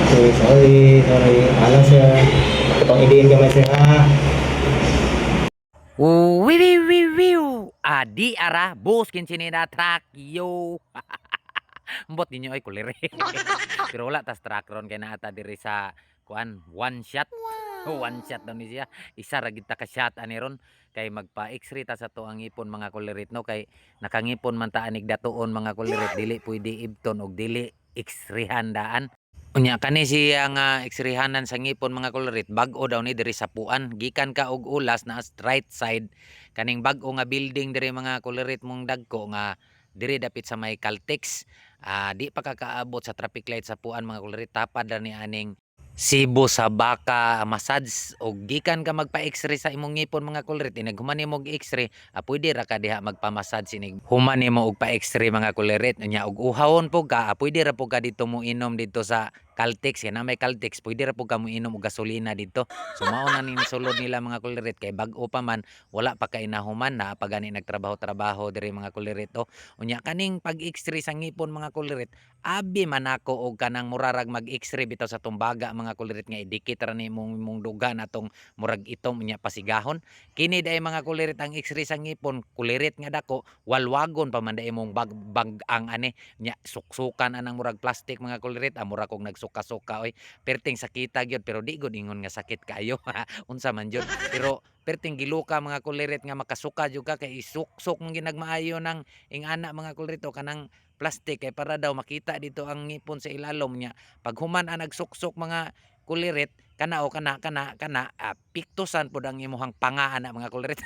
Okay, sorry, sorry. Alang siya. Kapag idiin ka man siya, ha? Wiwiwiwiw! Adi ara, bus kinsinina track, yo! Ambot ninyo ay kulire. Pero wala tas track ron kay naata diri sa kuan, one shot. One shot daw ni siya. Isa ra gid ta ka shot ani ron kay magpa X-ray ta sa tuang ipon mga kulirit no kay nakangipon man ta anig datuon mga kulirit dili pwede ibton og dili X-rayhan daan. Unya kani siya nga X-rayhanan sa ngipon mga kulirit bag-o daw ni diri sa puan gikan ka og ulas na right side kaning bag-o nga building diri mga kulirit mong dagko nga diri dapit sa may Caltex. Di pa kakaabot sa traffic light sa puan mga kulirit tapad ra ni aning Cebu sa Baka Massage o gikan ka magpa X-ray sa imong ngipon mga kulirit inaghuman nimo og X-ray pwede ra ka diha magpa-massage sinig human nimo og pa X-ray mga kulirit nya og uhawon po ka pwede ra po ka dito mo inom dito sa Caltex yan na may Caltex pwede ra po ka mo inom og gasolina dito so mao na ning sulod nila mga kulirit kay bag-o pa man wala pa kay nahuman na pa gani nagtrabaho-trabaho diri mga kulirit unya kaning pag X-ray sa ngipon mga kulirit abi man ako og kanang murarag mag X-ray bitaw sa tumbaga mga kulirit nga idikit ra ni mong duga natong murag itom nya pasigahon kini day mga kulirit ang X-ray sa ngipon kulirit nga dako walwagon pa man day mong bag ang ani nya suksukan anang murag plastic mga kulirit mura kog nagsuka-suka oy perting sakita gyud pero di gud ingon nga sakit kayo unsa man jud pero perting giluka mga kulirit nga makasuka jud ka kay isuksok mong ginagmaayo ng ingana mga kulirit o kanang plastic kay para daw makita dito ang ngipon sa ilalom niya pag human ang nagsuksok mga kulirit kana o kana piktusan pod ang imuhang panga ana mga kulirit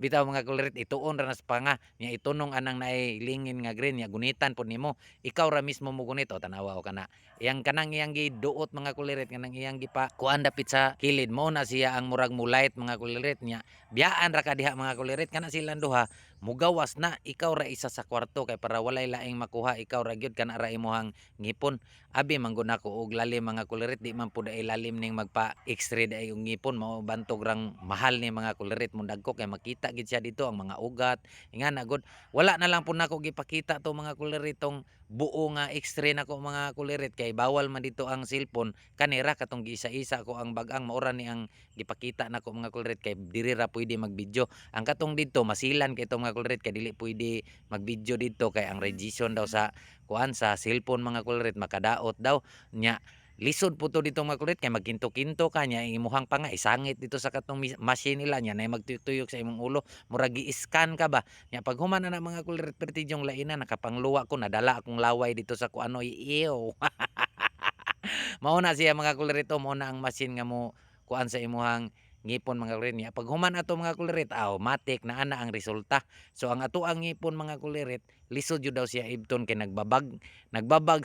bitaw mga kulirit ituon ra nas panga nya itunong anang naay lingin nga green nya gunitan pod nimo ikaw ra mismo mo gunit o tanawa o kana iyang kanang iyang giduot mga kulirit kanang iyang gipa kuan dapit sa kilid mo na siya ang murag mulight mga kulirit nya biyaan ra ka diha mga kulirit kana silang duha mugawas na ikaw ra isa sa kwarto kay para walay laing makuha ikaw ra gyud kana ra imuhang ngipon abi mangguna ko og lalim mga kulirit di man pud ay lalim ning magpa X-ray day yung ngipon mao bantog rang mahal ni mga kulirit mong dagko kay makita gid siya dito ang mga ugat ingana gud wala na lang pud nako gipakita to mga kuliritong buo nga X-ray nako mga kulirit kay bawal man dito ang cellphone kanira katong giisa-isa ko ang bag-ang maura ni ang gipakita nako mga kulirit kay diri ra pwede mag-video ang katong dito masilan kay itong mga kulirit kay dili pwede mag-video dito kay ang radiation daw sa kuan sa cellphone mga kulirit makadaot daw nya lisod po to dito mga kulirit kay magkinto-kinto ka nya imuhang pa nga isangit dito sa katong machine nila nya na magtuyok sa imong ulo murag i-scan ka ba nya pag human na mga kulirit pertidyong laina nakapangluwa ko nadala akong laway dito sa kuano iyo mao na siya mga kulirit mao na ang machine nga mo kuan sa imuhang ngipon mga kulirit niya pag human ato mga kulirit matik na ana ang resulta so ang ato ang ngipon mga kulirit lisod jud daw siya ibton kay nagbabag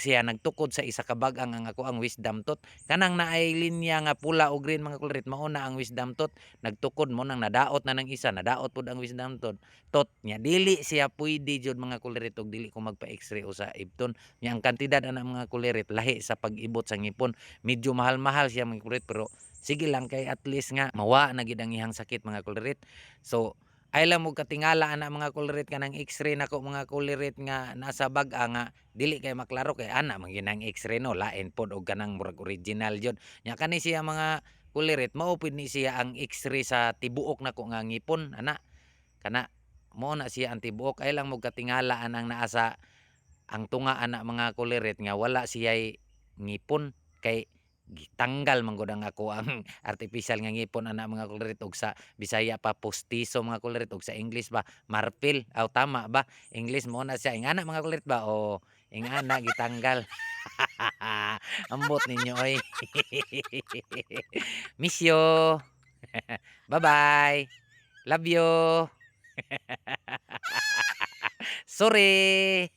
siya nagtukod sa isa ka bag-ang ang ako ang wisdom tooth kanang naay linya nga pula o green mga kulirit mao na ang wisdom tooth nagtukod mo nang nadaot na ng isa nadaot pud ang wisdom tooth nya dili siya pwede jud mga kulirit og dili ko magpa X-ray o sa ibton nya ang kantidad ana mga kulirit lahi sa pag-ibot sa ngipon medyo mahal-mahal siya mga kulirit pero sige lang kay at least nga mawa na gid ang ihang sakit mga kulirit so ay lang mo katingala ana mga kulirit kanang X-ray nako mga kulirit nga nasa bag-a nga dili kay maklaro kay ana man ginang X-ray no lain pod og kanang murag original jud nya kani siya mga kulirit mao pud ni siya ang X-ray sa tibuok nako nga ngipon ana kana mo na siya ang tibuok ay lang mo katingala anang naa sa ang tunga ana mga kulirit nga wala siya'y ngipon kay gitanggal man gud ang ako ang artificial nga ngipon ana mga kulirit og sa Bisaya pa postizo mga kulirit og sa English ba marfil tama ba English mo na siya ingana mga kulirit ba o ingana gitanggal ambot ninyo oy miss you bye bye love you sorry